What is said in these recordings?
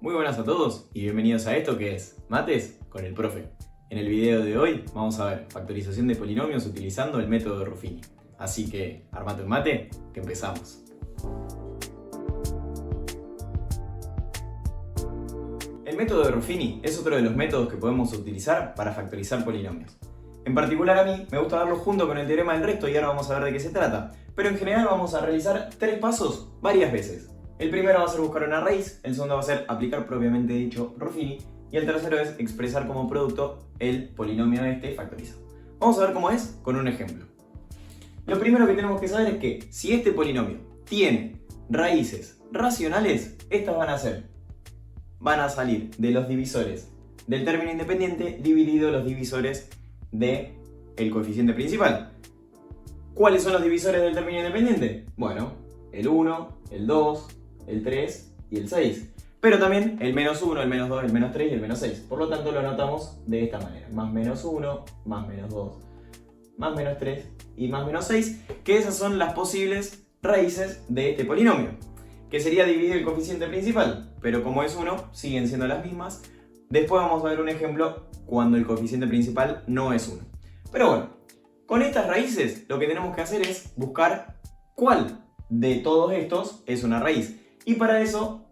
Muy buenas a todos y bienvenidos a esto que es Mates con el Profe. En el video de hoy vamos a ver factorización de polinomios utilizando el método de Ruffini. Así que, armate un mate, que empezamos. El método de Ruffini es otro de los métodos que podemos utilizar para factorizar polinomios. En particular a mí me gusta verlo junto con el teorema del resto y ahora vamos a ver de qué se trata. Pero en general vamos a realizar tres pasos varias veces. El primero va a ser buscar una raíz, el segundo va a ser aplicar propiamente dicho Ruffini y el tercero es expresar como producto el polinomio factorizado. Vamos a ver cómo es con un ejemplo. Lo primero que tenemos que saber es que si este polinomio tiene raíces racionales, estas van a salir de los divisores del término independiente dividido los divisores del coeficiente principal. ¿Cuáles son los divisores del término independiente? Bueno, el 1, el 2, el 3 y el 6. Pero también el menos 1, el menos 2, el menos 3 y el menos 6. Por lo tanto lo anotamos de esta manera. Más menos 1, más menos 2, más menos 3 y más menos 6. Que esas son las posibles raíces de este polinomio. Que sería dividir el coeficiente principal. Pero como es 1, siguen siendo las mismas. Después vamos a ver un ejemplo cuando el coeficiente principal no es 1. Pero bueno, con estas raíces lo que tenemos que hacer es buscar cuál de todos estos es una raíz. Y para eso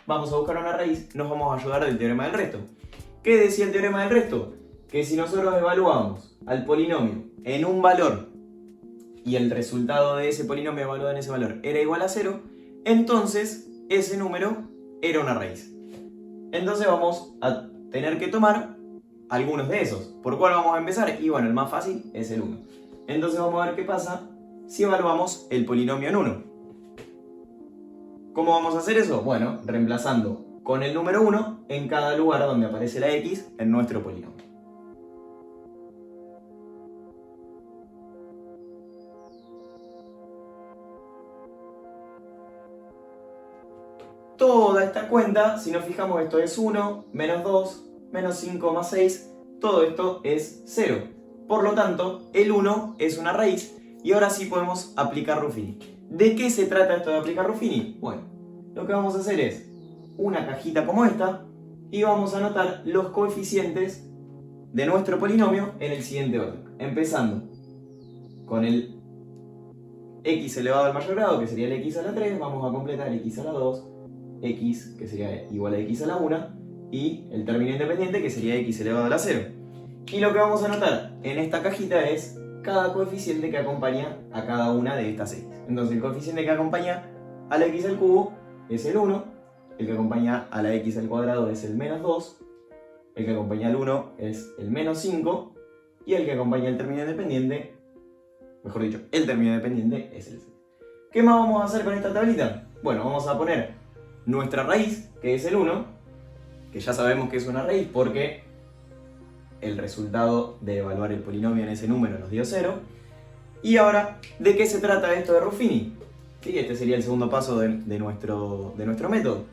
vamos a buscar una raíz, nos vamos a ayudar del teorema del resto. ¿Qué decía el teorema del resto? Que si nosotros evaluamos al polinomio en un valor y el resultado de ese polinomio evaluado en ese valor era igual a 0, entonces ese número era una raíz. Entonces vamos a tener que tomar algunos de esos. ¿Por cuál vamos a empezar? Y bueno, el más fácil es el 1. Entonces vamos a ver qué pasa si evaluamos el polinomio en 1. ¿Cómo vamos a hacer eso? Bueno, reemplazando con el número 1 en cada lugar donde aparece la x en nuestro polinomio. Toda esta cuenta, si nos fijamos, esto es 1, menos 2, menos 5 más 6, todo esto es 0. Por lo tanto, el 1 es una raíz y ahora sí podemos aplicar Ruffini. ¿De qué se trata esto de aplicar Ruffini? Bueno, lo que vamos a hacer es una cajita como esta y vamos a anotar los coeficientes de nuestro polinomio en el siguiente orden. Empezando con el x elevado al mayor grado, que sería el x a la 3, vamos a completar x a la 2, x que sería igual a x a la 1 y el término independiente que sería x elevado a la 0. Y lo que vamos a anotar en esta cajita es cada coeficiente que acompaña a cada una de estas x. Entonces el coeficiente que acompaña a la x al cubo es el 1, el que acompaña a la x al cuadrado es el menos 2, el que acompaña al 1 es el menos 5 y el que acompaña al término independiente, mejor dicho, el término independiente es el 6. ¿Qué más vamos a hacer con esta tablita? Bueno, vamos a poner nuestra raíz, que es el 1, que ya sabemos que es una raíz porque el resultado de evaluar el polinomio en ese número nos dio 0. Y ahora, ¿de qué se trata esto de Ruffini? Sí, este sería el segundo paso de nuestro método.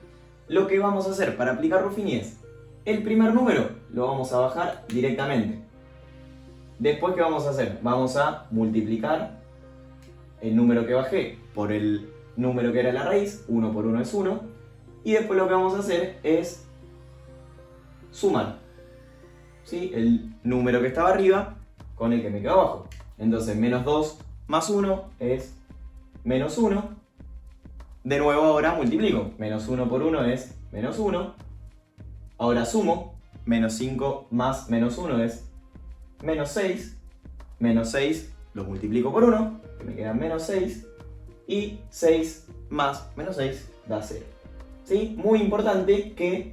Lo que vamos a hacer para aplicar Ruffini es, el primer número lo vamos a bajar directamente. Después, ¿qué vamos a hacer? Vamos a multiplicar el número que bajé por el número que era la raíz, 1 por 1 es 1, y después lo que vamos a hacer es sumar, ¿sí?, el número que estaba arriba con el que me queda abajo. Entonces, menos 2 más 1 es menos 1. De nuevo ahora multiplico. Menos 1 por 1 es menos 1. Ahora sumo. Menos 5 más menos 1 es menos 6. Menos 6 lo multiplico por 1, que me queda menos 6. Y 6 más menos 6 da 0. ¿Sí? Muy importante que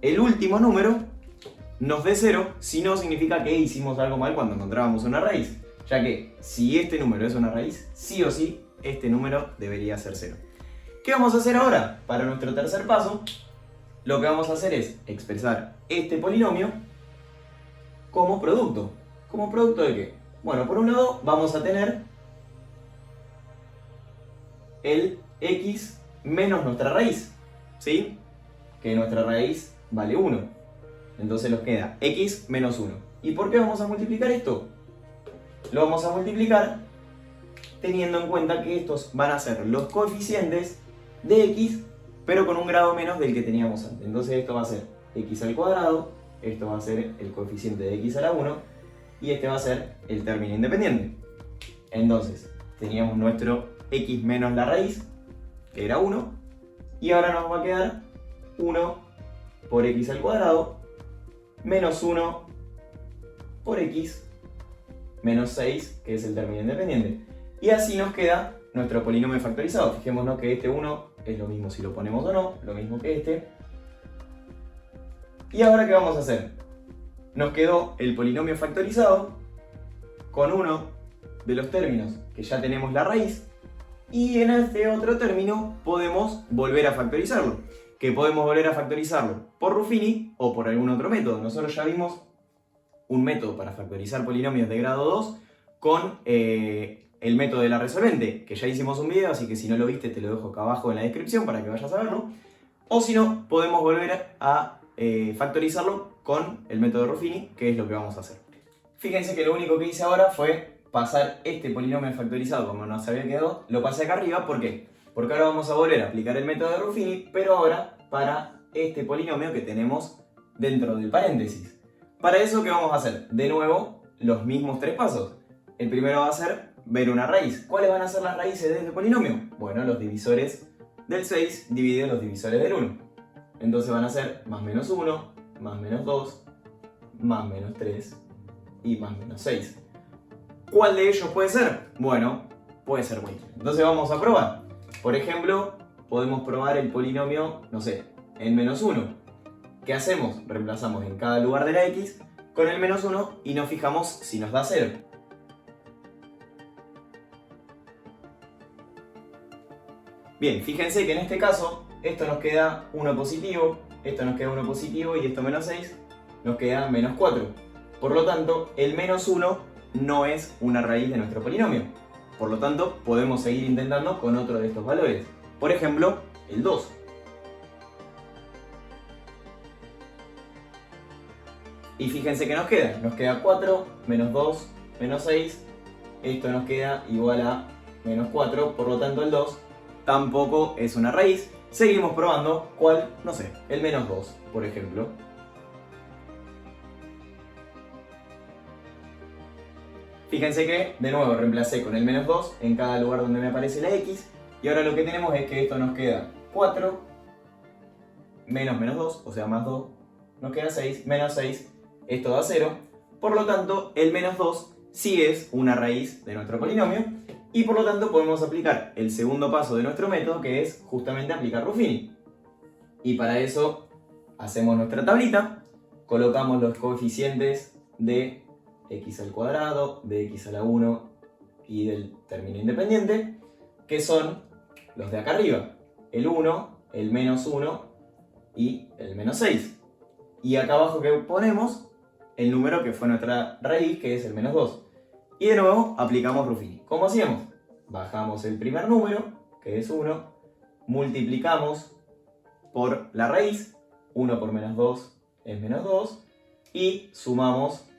el último número nos dé 0, si no significa que hicimos algo mal cuando encontrábamos una raíz. Ya que si este número es una raíz, sí o sí, este número debería ser 0. ¿Qué vamos a hacer ahora? Para nuestro tercer paso, lo que vamos a hacer es expresar este polinomio como producto. ¿Como producto de qué? Bueno, por un lado vamos a tener el x menos nuestra raíz, ¿sí? Que nuestra raíz vale 1. Entonces nos queda x menos 1. ¿Y por qué vamos a multiplicar esto? Lo vamos a multiplicar teniendo en cuenta que estos van a ser los coeficientes de x pero con un grado menos del que teníamos antes. Entonces esto va a ser x al cuadrado, esto va a ser el coeficiente de x a la 1 y este va a ser el término independiente. Entonces teníamos nuestro x menos la raíz, que era 1, y ahora nos va a quedar 1 por x al cuadrado menos 1 por x menos 6, que es el término independiente. Y así nos queda nuestro polinomio factorizado. Fijémonos que este 1 es lo mismo si lo ponemos o no, lo mismo que este. ¿Y ahora qué vamos a hacer? Nos quedó el polinomio factorizado con uno de los términos que ya tenemos la raíz, y en este otro término podemos volver a factorizarlo. Que podemos volver a factorizarlo por Ruffini o por algún otro método. Nosotros ya vimos un método para factorizar polinomios de grado 2 con el método de la resolvente, que ya hicimos un video, así que si no lo viste te lo dejo acá abajo en la descripción para que vayas a verlo. O si no, podemos volver a factorizarlo con el método de Ruffini, que es lo que vamos a hacer. Fíjense que lo único que hice ahora fue pasar este polinomio factorizado como nos había quedado, lo pasé acá arriba. ¿Por qué? Porque ahora vamos a volver a aplicar el método de Ruffini, pero ahora para este polinomio que tenemos dentro del paréntesis. Para eso, ¿qué vamos a hacer? De nuevo, los mismos tres pasos. El primero va a ser ver una raíz. ¿Cuáles van a ser las raíces de este polinomio? Bueno, los divisores del 6 dividen los divisores del 1. Entonces van a ser más menos 1, más menos 2, más menos 3 y más menos 6. ¿Cuál de ellos puede ser? Bueno, puede ser cualquiera. Entonces vamos a probar. Por ejemplo, podemos probar el polinomio, no sé, en menos 1. ¿Qué hacemos? Reemplazamos en cada lugar de la x con el menos 1 y nos fijamos si nos da 0. Bien, fíjense que en este caso esto nos queda 1 positivo, esto nos queda 1 positivo y esto menos 6 nos queda menos 4. Por lo tanto, el menos 1 no es una raíz de nuestro polinomio. Por lo tanto, podemos seguir intentando con otro de estos valores. Por ejemplo, el 2. Y fíjense que nos queda 4, menos 2, menos 6. Esto nos queda igual a menos 4, por lo tanto el 2 tampoco es una raíz. Seguimos probando, ¿cuál? No sé, el menos 2, por ejemplo. Fíjense que, de nuevo, reemplacé con el menos 2 en cada lugar donde me aparece la x. Y ahora lo que tenemos es que esto nos queda 4 menos menos 2, o sea, más 2, nos queda 6, menos 6, esto da 0. Por lo tanto, el menos 2 sí es una raíz de nuestro polinomio. Y por lo tanto podemos aplicar el segundo paso de nuestro método, que es justamente aplicar Ruffini. Y para eso hacemos nuestra tablita, colocamos los coeficientes de x al cuadrado, de x a la 1 y del término independiente, que son los de acá arriba, el 1, el menos 1 y el menos 6. Y acá abajo que ponemos el número que fue nuestra raíz, que es el menos 2. Y de nuevo aplicamos Ruffini. ¿Cómo hacíamos? Bajamos el primer número, que es 1, multiplicamos por la raíz, 1 por menos 2 es menos 2, y sumamos,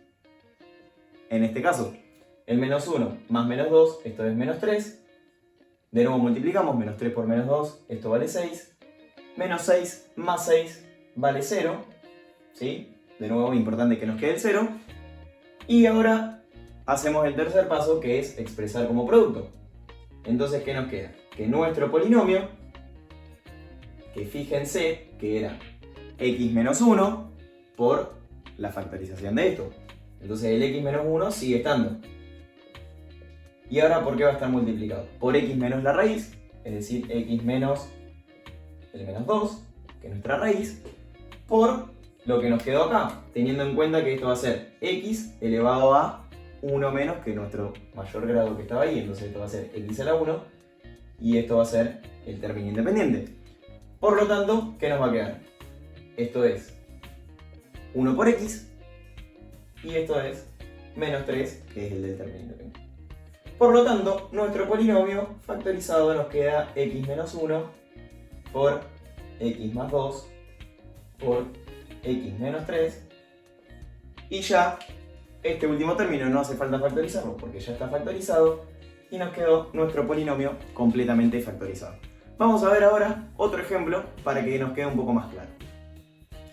en este caso, el menos 1 más menos 2, esto es menos 3, de nuevo multiplicamos, menos 3 por menos 2, esto vale 6, menos 6 más 6 vale 0, ¿sí? De nuevo, importante que nos quede el 0, y ahora hacemos el tercer paso, que es expresar como producto. Entonces, ¿qué nos queda? Que nuestro polinomio, que fíjense que era x menos 1 por la factorización de esto. Entonces el x menos 1 sigue estando. ¿Y ahora por qué va a estar multiplicado? Por x menos la raíz, es decir, x menos el menos 2, que es nuestra raíz, por lo que nos quedó acá, teniendo en cuenta que esto va a ser x elevado a 1 menos que nuestro mayor grado que estaba ahí. Entonces esto va a ser x a la 1 y esto va a ser el término independiente. Por lo tanto, ¿qué nos va a quedar? Esto es 1 por x y esto es menos 3, que es el del término independiente. Por lo tanto, nuestro polinomio factorizado nos queda x menos 1 por x más 2 por x menos 3, y ya este último término no hace falta factorizarlo porque ya está factorizado y nos quedó nuestro polinomio completamente factorizado. Vamos a ver ahora otro ejemplo para que nos quede un poco más claro.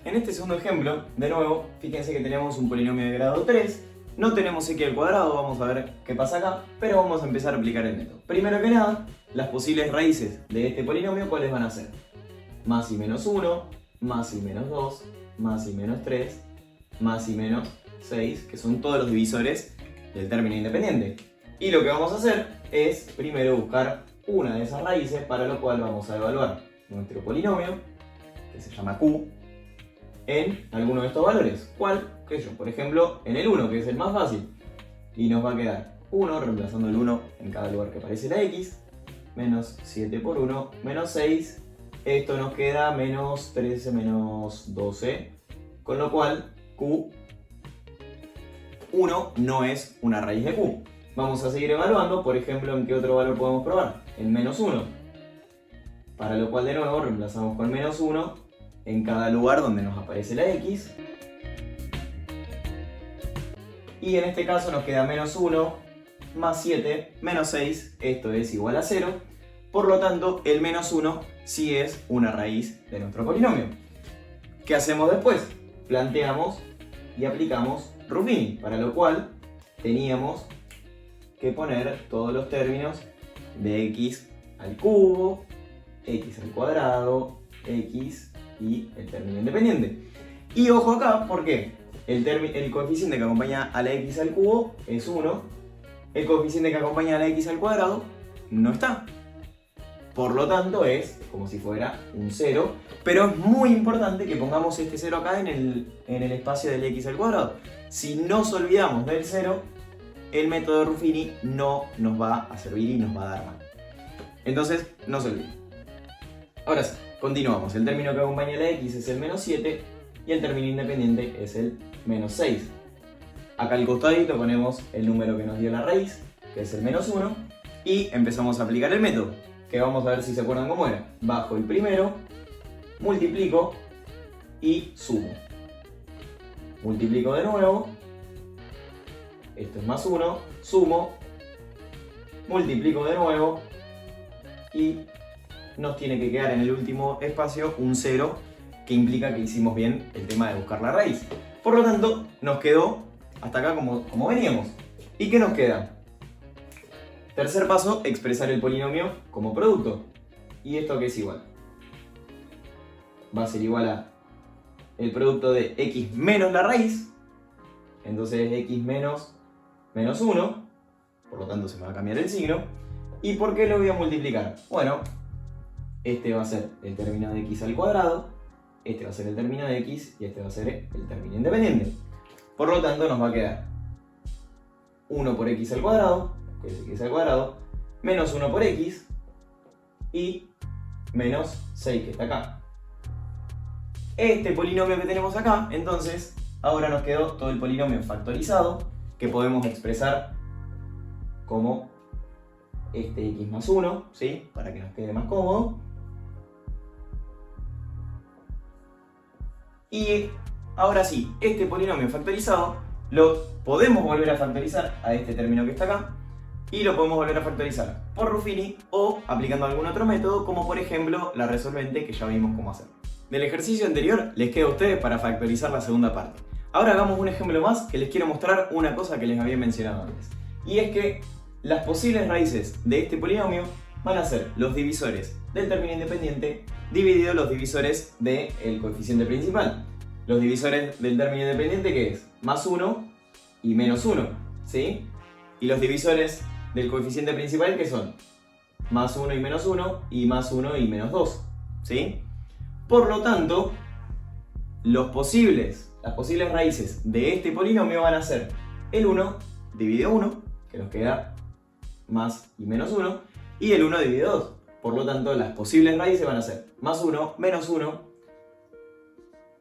En este segundo ejemplo, de nuevo, fíjense que tenemos un polinomio de grado 3, no tenemos x al cuadrado, vamos a ver qué pasa acá, pero vamos a empezar a aplicar el método. Primero que nada, las posibles raíces de este polinomio, ¿cuáles van a ser? Más y menos 1, más y menos 2, más y menos 3, más y menos 6, que son todos los divisores del término independiente. Y lo que vamos a hacer es primero buscar una de esas raíces, para lo cual vamos a evaluar nuestro polinomio, que se llama q, en alguno de estos valores. ¿Cuál? Que yo, por ejemplo, en el 1, que es el más fácil. Y nos va a quedar 1, reemplazando el 1 en cada lugar que aparece la x, menos 7 por 1, menos 6. Esto nos queda menos 13 menos 12, con lo cual q1 no es una raíz de q. Vamos a seguir evaluando, por ejemplo, ¿en qué otro valor podemos probar? En menos 1. Para lo cual de nuevo reemplazamos con menos 1 en cada lugar donde nos aparece la x. Y en este caso nos queda menos 1 más 7 menos 6, esto es igual a 0. Por lo tanto, el menos 1 sí es una raíz de nuestro polinomio. ¿Qué hacemos después? Planteamos y aplicamos Ruffini, para lo cual teníamos que poner todos los términos de x al cubo, x al cuadrado, x y el término independiente. Y ojo acá, ¿por qué? El coeficiente que acompaña a la x al cubo es 1, el coeficiente que acompaña a la x al cuadrado no está. Por lo tanto es como si fuera un 0, pero es muy importante que pongamos este 0 acá en el espacio del x al cuadrado. Si nos olvidamos del 0, el método de Ruffini no nos va a servir y nos va a dar mal. Entonces, no se olviden. Ahora sí, continuamos. El término que acompaña a la x es el menos 7 y el término independiente es el menos 6. Acá al costadito ponemos el número que nos dio la raíz, que es el menos 1, y empezamos a aplicar el método, que vamos a ver si se acuerdan cómo era. Bajo el primero, multiplico y sumo. Multiplico de nuevo, esto es más 1, sumo, multiplico de nuevo y nos tiene que quedar en el último espacio un 0, que implica que hicimos bien el tema de buscar la raíz. Por lo tanto, nos quedó hasta acá como veníamos. ¿Y qué nos queda? Tercer paso, expresar el polinomio como producto. ¿Y esto qué es igual? Va a ser igual a el producto de x menos la raíz. Entonces x menos 1. Por lo tanto se me va a cambiar el signo. ¿Y por qué lo voy a multiplicar? Bueno, este va a ser el término de x al cuadrado, este va a ser el término de x y este va a ser el término independiente. Por lo tanto nos va a quedar 1 por x al cuadrado, que es x al cuadrado, menos 1 por x y menos 6 que está acá. Este polinomio que tenemos acá, entonces, ahora nos quedó todo el polinomio factorizado, que podemos expresar como este x más 1, ¿sí? Para que nos quede más cómodo. Y ahora sí, este polinomio factorizado lo podemos volver a factorizar a este término que está acá, y lo podemos volver a factorizar por Ruffini o aplicando algún otro método, como por ejemplo la resolvente, que ya vimos cómo hacerlo. Del ejercicio anterior les queda a ustedes para factorizar la segunda parte. Ahora hagamos un ejemplo más, que les quiero mostrar una cosa que les había mencionado antes. Y es que las posibles raíces de este polinomio van a ser los divisores del término independiente dividido los divisores del coeficiente principal. Los divisores del término independiente, ¿qué es? Más 1 y menos 1, ¿sí? Y los divisores del coeficiente principal, ¿qué son? Más 1 y menos 1 y más 1 y menos 2, ¿sí? Por lo tanto, las posibles raíces de este polinomio van a ser el 1 dividido 1, que nos queda más y menos 1, y el 1 dividido 2. Por lo tanto, las posibles raíces van a ser más 1, menos 1,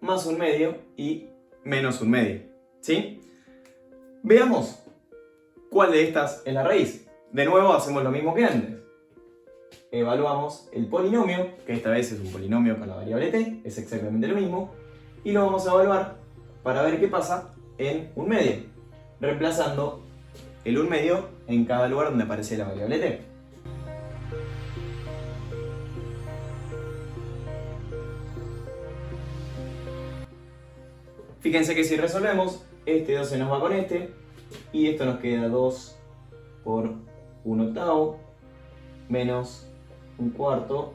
más 1 medio y menos 1 medio, ¿sí? Veamos cuál de estas es la raíz. De nuevo hacemos lo mismo que antes. Evaluamos el polinomio, que esta vez es un polinomio con la variable t, es exactamente lo mismo, y lo vamos a evaluar para ver qué pasa en 1 medio, reemplazando el 1 medio en cada lugar donde aparece la variable t. Fíjense que si resolvemos, este 2 se nos va con este, y esto nos queda 2 por 1/8, menos 1/4,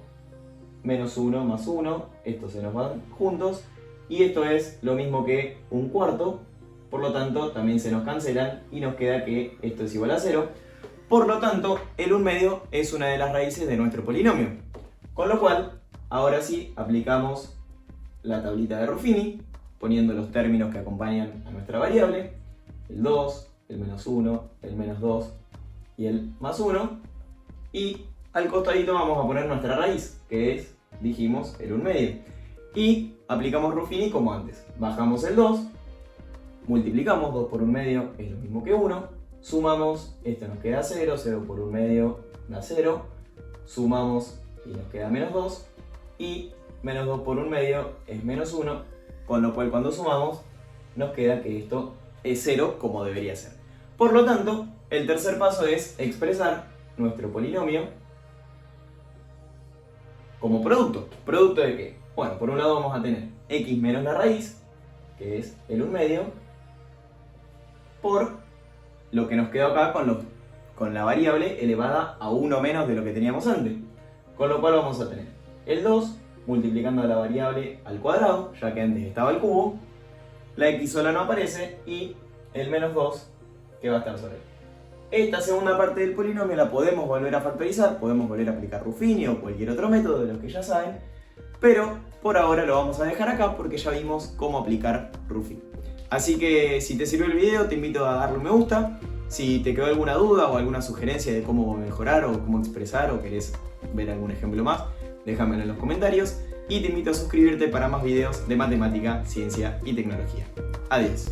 menos 1 más 1, estos se nos van juntos, y esto es lo mismo que 1/4, por lo tanto también se nos cancelan, y nos queda que esto es igual a 0, por lo tanto el 1/2 es una de las raíces de nuestro polinomio. Con lo cual, ahora sí aplicamos la tablita de Ruffini, poniendo los términos que acompañan a nuestra variable, el 2, el menos 1, el menos 2 y el más 1, y al costadito vamos a poner nuestra raíz, que es, dijimos, el 1/2. Y aplicamos Ruffini como antes. Bajamos el 2, multiplicamos, 2 por 1/2 es lo mismo que 1, sumamos, esto nos queda 0, 0 por 1/2 da 0, sumamos y nos queda menos 2, y menos 2 por 1/2 es menos 1, con lo cual cuando sumamos nos queda que esto es 0 como debería ser. Por lo tanto, el tercer paso es expresar nuestro polinomio como producto. ¿Producto de qué? Bueno, por un lado vamos a tener x menos la raíz, que es el 1/2, por lo que nos quedó acá con la variable elevada a 1 menos de lo que teníamos antes. Con lo cual vamos a tener el 2 multiplicando a la variable al cuadrado, ya que antes estaba al cubo, la x sola no aparece, y el menos 2 que va a estar sobre él. Esta segunda parte del polinomio la podemos volver a factorizar, podemos volver a aplicar Ruffini o cualquier otro método de los que ya saben, pero por ahora lo vamos a dejar acá porque ya vimos cómo aplicar Ruffini. Así que si te sirvió el video te invito a darle un me gusta. Si te quedó alguna duda o alguna sugerencia de cómo mejorar o cómo expresar o querés ver algún ejemplo más, déjamelo en los comentarios, y te invito a suscribirte para más videos de matemática, ciencia y tecnología. Adiós.